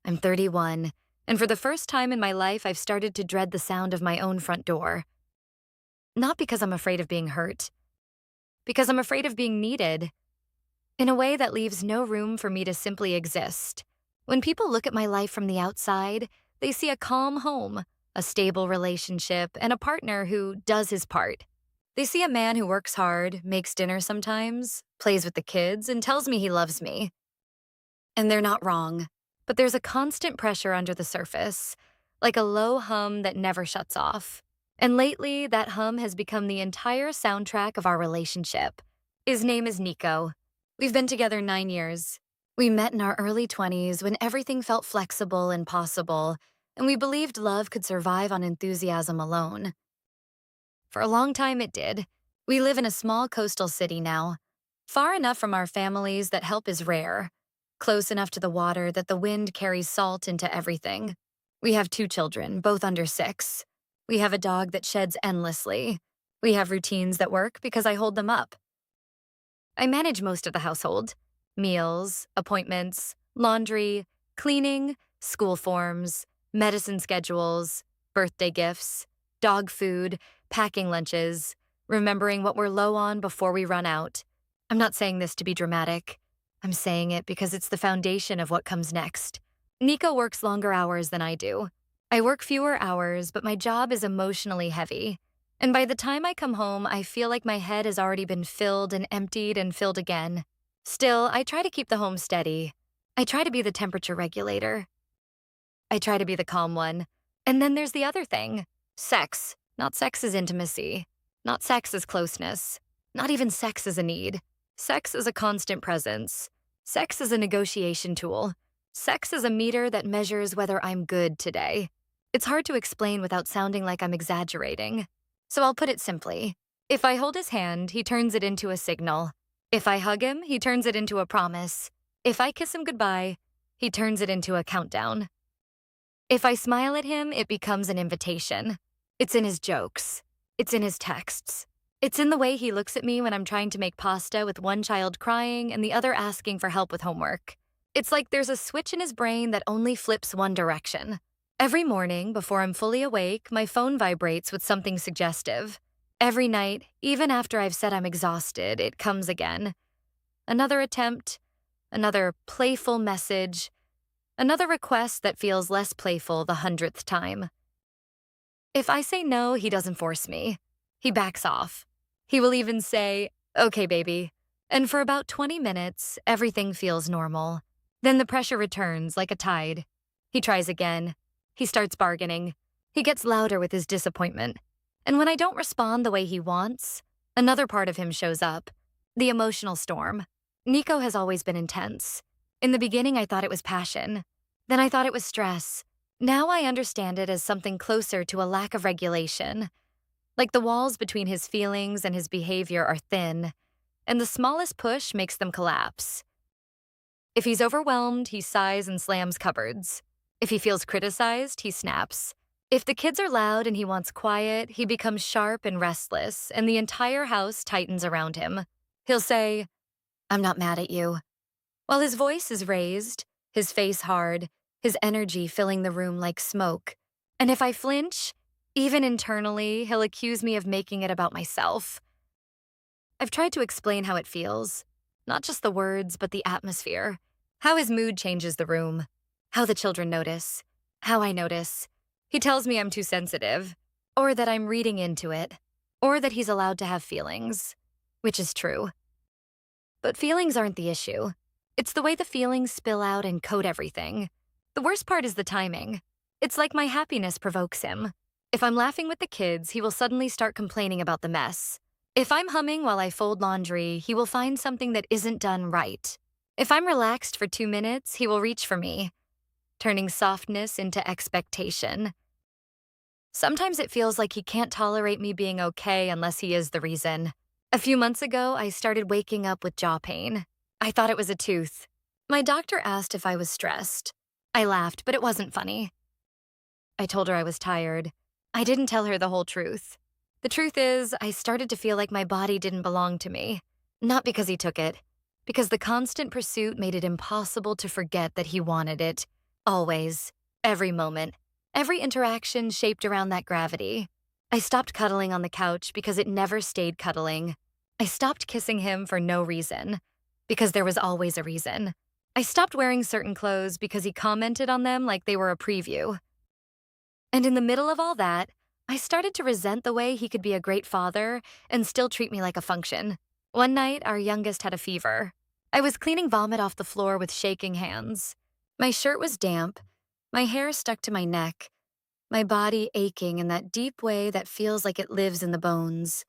I'm 31, and for the first time in my life, I've started to dread the sound of my own front door. Not because I'm afraid of being hurt, because I'm afraid of being needed, in a way that leaves no room for me to simply exist. When people look at my life from the outside, they see a calm home, a stable relationship, and a partner who does his part. They see a man who works hard, makes dinner sometimes, plays with the kids, and tells me he loves me. And they're not wrong. But there's a constant pressure under the surface, like a low hum that never shuts off. And lately, that hum has become the entire soundtrack of our relationship. His name is Nico. We've been together 9 years. We met in our early 20s when everything felt flexible and possible, and we believed love could survive on enthusiasm alone. For a long time, it did. We live in a small coastal city now, far enough from our families that help is rare, close enough to the water that the wind carries salt into everything. We have 2 children, both under 6. We have a dog that sheds endlessly. We have routines that work because I hold them up. I manage most of the household: meals, appointments, laundry, cleaning, school forms, medicine schedules, birthday gifts, dog food, packing lunches, remembering what we're low on before we run out. I'm not saying this to be dramatic. I'm saying it because it's the foundation of what comes next. Nico works longer hours than I do. I work fewer hours, but my job is emotionally heavy. And by the time I come home, I feel like my head has already been filled and emptied and filled again. Still, I try to keep the home steady. I try to be the temperature regulator. I try to be the calm one. And then there's the other thing: sex. Not sex as intimacy. Not sex as closeness. Not even sex as a need. Sex is a constant presence. Sex is a negotiation tool. Sex is a meter that measures whether I'm good today. It's hard to explain without sounding like I'm exaggerating. So I'll put it simply. If I hold his hand, he turns it into a signal. If I hug him, he turns it into a promise. If I kiss him goodbye, he turns it into a countdown. If I smile at him, it becomes an invitation. It's in his jokes. It's in his texts. It's in the way he looks at me when I'm trying to make pasta with one child crying and the other asking for help with homework. It's like there's a switch in his brain that only flips one direction. Every morning, before I'm fully awake, my phone vibrates with something suggestive. Every night, even after I've said I'm exhausted, it comes again. Another attempt, another playful message, another request that feels less playful the 100th time. If I say no, he doesn't force me. He backs off. He will even say, "Okay, baby." And for about 20 minutes, everything feels normal. Then the pressure returns like a tide. He tries again. He starts bargaining. He gets louder with his disappointment. And when I don't respond the way he wants, another part of him shows up: the emotional storm. Nico has always been intense. In the beginning, I thought it was passion. Then I thought it was stress. Now I understand it as something closer to a lack of regulation. Like the walls between his feelings and his behavior are thin, and the smallest push makes them collapse. If he's overwhelmed, he sighs and slams cupboards. If he feels criticized, he snaps. If the kids are loud and he wants quiet, he becomes sharp and restless, and the entire house tightens around him. He'll say, "I'm not mad at you," while his voice is raised, his face hard, his energy filling the room like smoke. And if I flinch, even internally, he'll accuse me of making it about myself. I've tried to explain how it feels, not just the words, but the atmosphere, how his mood changes the room, how the children notice, how I notice. He tells me I'm too sensitive, or that I'm reading into it, or that he's allowed to have feelings, which is true. But feelings aren't the issue. It's the way the feelings spill out and coat everything. The worst part is the timing. It's like my happiness provokes him. If I'm laughing with the kids, he will suddenly start complaining about the mess. If I'm humming while I fold laundry, he will find something that isn't done right. If I'm relaxed for 2 minutes, he will reach for me, turning softness into expectation. Sometimes it feels like he can't tolerate me being okay unless he is the reason. A few months ago, I started waking up with jaw pain. I thought it was a tooth. My doctor asked if I was stressed. I laughed, but it wasn't funny. I told her I was tired. I didn't tell her the whole truth. The truth is, I started to feel like my body didn't belong to me. Not because he took it, because the constant pursuit made it impossible to forget that he wanted it. Always. Every moment. Every interaction shaped around that gravity. I stopped cuddling on the couch because it never stayed cuddling. I stopped kissing him for no reason, because there was always a reason. I stopped wearing certain clothes because he commented on them like they were a preview. And in the middle of all that, I started to resent the way he could be a great father and still treat me like a function. One night, our youngest had a fever. I was cleaning vomit off the floor with shaking hands. My shirt was damp, my hair stuck to my neck, my body aching in that deep way that feels like it lives in the bones.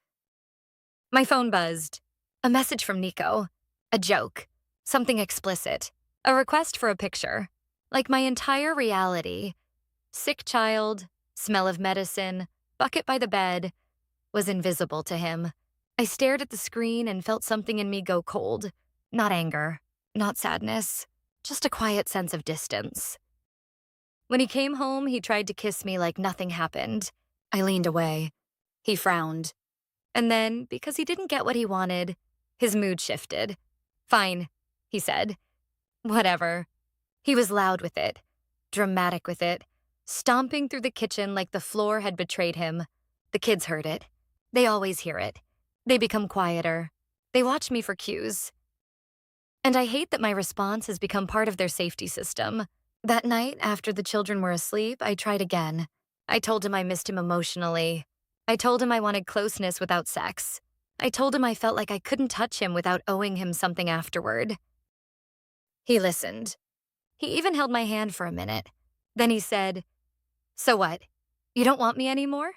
My phone buzzed. A message from Nico. A joke. Something explicit. A request for a picture. Like my entire reality. Sick child, smell of medicine, bucket by the bed, was invisible to him. I stared at the screen and felt something in me go cold. Not anger, not sadness, just a quiet sense of distance. When he came home, he tried to kiss me like nothing happened. I leaned away. He frowned. And then, because he didn't get what he wanted, his mood shifted. Fine, he said. Whatever. He was loud with it, dramatic with it, stomping through the kitchen like the floor had betrayed him. The kids heard it. They always hear it. They become quieter. They watch me for cues. And I hate that my response has become part of their safety system. That night, after the children were asleep, I tried again. I told him I missed him emotionally. I told him I wanted closeness without sex. I told him I felt like I couldn't touch him without owing him something afterward. He listened. He even held my hand for a minute. Then he said, "So what? You don't want me anymore?"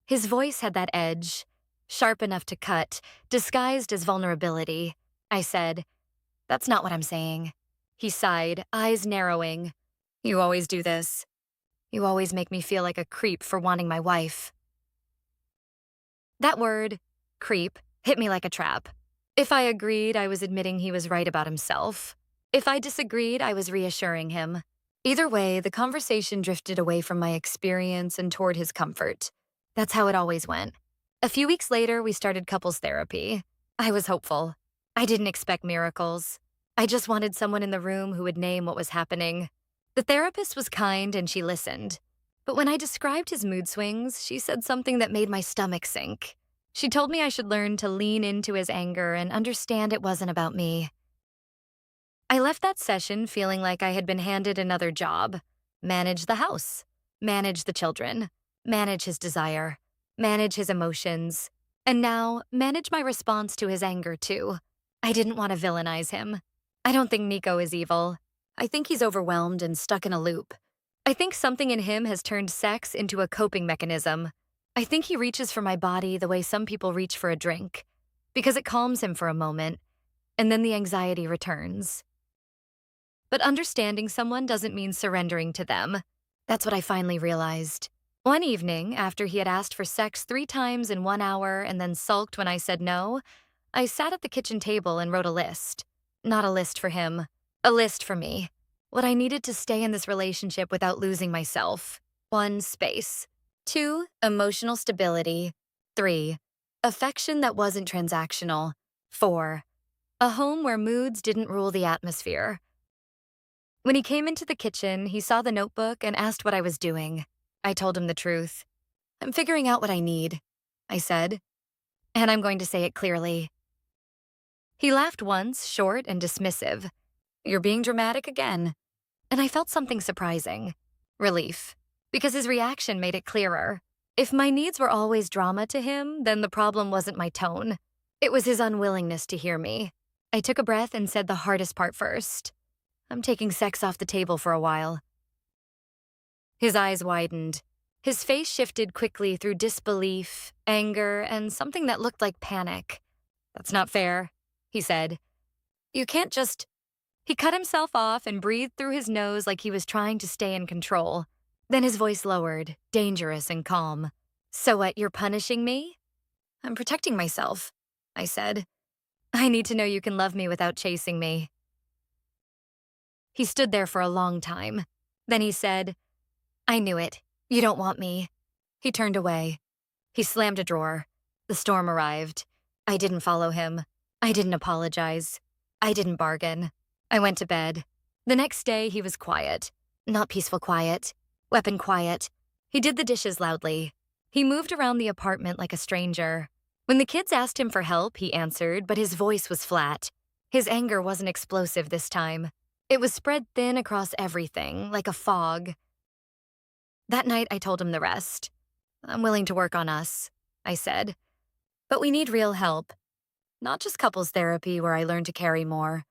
His voice had that edge, sharp enough to cut, disguised as vulnerability. I said, "That's not what I'm saying." He sighed, eyes narrowing. "You always do this. You always make me feel like a creep for wanting my wife." That word, creep, hit me like a trap. If I agreed, I was admitting he was right about himself. If I disagreed, I was reassuring him. Either way, the conversation drifted away from my experience and toward his comfort. That's how it always went. A few weeks later, we started couples therapy. I was hopeful. I didn't expect miracles. I just wanted someone in the room who would name what was happening. The therapist was kind and she listened. But when I described his mood swings, she said something that made my stomach sink. She told me I should learn to lean into his anger and understand it wasn't about me. I left that session feeling like I had been handed another job. Manage the house, manage the children, manage his desire, manage his emotions, and now manage my response to his anger too. I didn't want to villainize him. I don't think Nico is evil. I think he's overwhelmed and stuck in a loop. I think something in him has turned sex into a coping mechanism. I think he reaches for my body the way some people reach for a drink, because it calms him for a moment, and then the anxiety returns. But understanding someone doesn't mean surrendering to them. That's what I finally realized. One evening, after he had asked for sex 3 times in 1 hour and then sulked when I said no, I sat at the kitchen table and wrote a list. Not a list for him, a list for me. What I needed to stay in this relationship without losing myself. 1, space. 2, emotional stability. 3, affection that wasn't transactional. 4, a home where moods didn't rule the atmosphere. When he came into the kitchen, he saw the notebook and asked what I was doing. I told him the truth. "I'm figuring out what I need," I said. "And I'm going to say it clearly." He laughed once, short and dismissive. "You're being dramatic again." And I felt something surprising. Relief. Because his reaction made it clearer. If my needs were always drama to him, then the problem wasn't my tone. It was his unwillingness to hear me. I took a breath and said the hardest part first. "I'm taking sex off the table for a while." His eyes widened. His face shifted quickly through disbelief, anger, and something that looked like panic. "That's not fair," he said. "You can't just..." He cut himself off and breathed through his nose like he was trying to stay in control. Then his voice lowered, dangerous and calm. "So what, you're punishing me?" "I'm protecting myself," I said. "I need to know you can love me without chasing me." He stood there for a long time. Then he said, "I knew it. You don't want me." He turned away. He slammed a drawer. The storm arrived. I didn't follow him. I didn't apologize. I didn't bargain. I went to bed. The next day, he was quiet. Not peaceful quiet. Weapon quiet. He did the dishes loudly. He moved around the apartment like a stranger. When the kids asked him for help, he answered, but his voice was flat. His anger wasn't explosive this time. It was spread thin across everything, like a fog. That night, I told him the rest. I'm willing to work on us, I said. But we need real help. Not just couples therapy where I learn to carry more.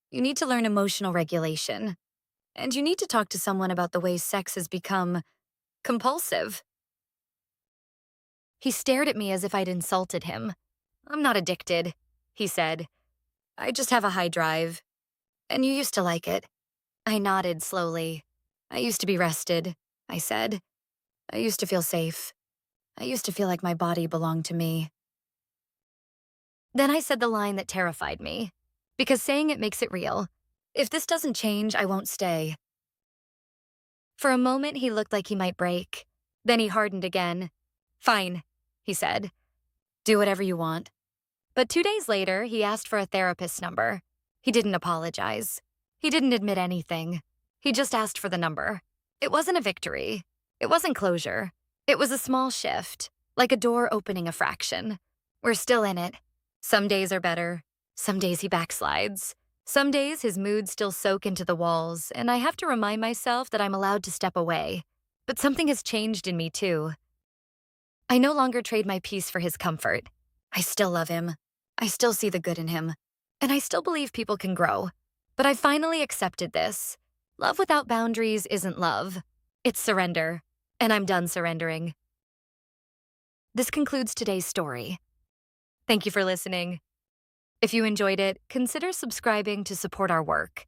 You need to learn emotional regulation. And you need to talk to someone about the way sex has become compulsive. He stared at me as if I'd insulted him. I'm not addicted, he said. I just have a high drive. And you used to like it. I nodded slowly. I used to be rested, I said. I used to feel safe. I used to feel like my body belonged to me. Then I said the line that terrified me, because saying it makes it real. If this doesn't change, I won't stay. For a moment, he looked like he might break. Then he hardened again. Fine, he said. Do whatever you want. But 2 days later, he asked for a therapist's number. He didn't apologize. He didn't admit anything. He just asked for the number. It wasn't a victory. It wasn't closure. It was a small shift, like a door opening a fraction. We're still in it. Some days are better. Some days he backslides. Some days his moods still soak into the walls, and I have to remind myself that I'm allowed to step away. But something has changed in me, too. I no longer trade my peace for his comfort. I still love him. I still see the good in him. And I still believe people can grow. But I've finally accepted this. Love without boundaries isn't love. It's surrender. And I'm done surrendering. This concludes today's story. Thank you for listening. If you enjoyed it, consider subscribing to support our work.